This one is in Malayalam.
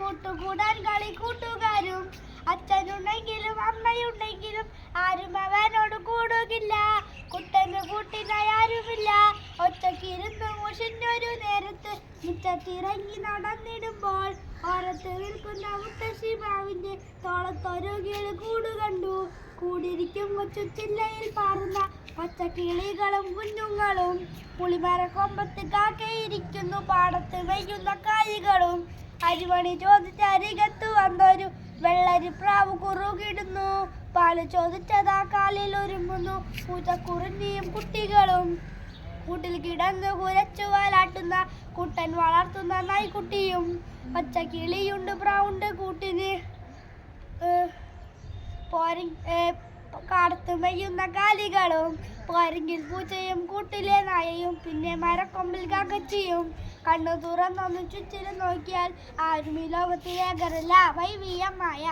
കൂട്ടുകൂടാൻ കളി കൂട്ടുകാരും. അച്ഛനുണ്ടെങ്കിലും അമ്മയുണ്ടെങ്കിലും ആരും അവനോട് കൂടുകില്ല. കുട്ടന് കൂട്ടിനായി ആരുമില്ല. ഒറ്റക്കിരുന്ന് മുഷിഞ്ഞൊരു നേരത്ത് മുറ്റത്തിറങ്ങി നടന്നിടുമ്പോൾ ഓരത്ത് നിൽക്കുന്ന മുത്തശ്ശി മാവിന്റെ തോളത്തൊരു കിളി കൂട് കണ്ടു. കൂടിരിക്കുമ്പോൾ ചുറ്റില്ലയിൽ പാറുന്ന പച്ചക്കിളികളും കുഞ്ഞുങ്ങളും. പുളിമര കൊമ്പത്ത് കാക്കയിരിക്കുന്നു. പാടത്ത് വെയ്യുന്ന കാലികളും. അരിമണി ചോദിച്ച അരികത്ത് വന്നൊരു വെള്ളരി പ്രാവ് കുറുകിടുന്നു. പാല് ചോദിച്ചതാ കാലിൽ ഒരുങ്ങുന്നു പൂച്ചക്കുറുന്നിയും കുട്ടികളും. കൂട്ടിൽ കിടന്ന് കുരച്ചു വാലാട്ടുന്ന കുട്ടൻ വളർത്തുന്ന നായ്ക്കുട്ടിയും. പച്ചക്കിളിയുണ്ട് പ്രാവുണ്ട് കൂട്ടിന്. കാടത്ത് മെയ്യുന്ന കാലികളും. പോരെങ്കിൽ പൂച്ചയും കൂട്ടിലെ നായയും പിന്നെ മരക്കൊമ്പിൽ കാക്കച്ചിയും. കണ്ണു തുറന്നൊന്ന് ചുറ്റിലും നോക്കിയാൽ ആരും ഈ ലോകത്തിലേകറില്ല വൈവിയമായ.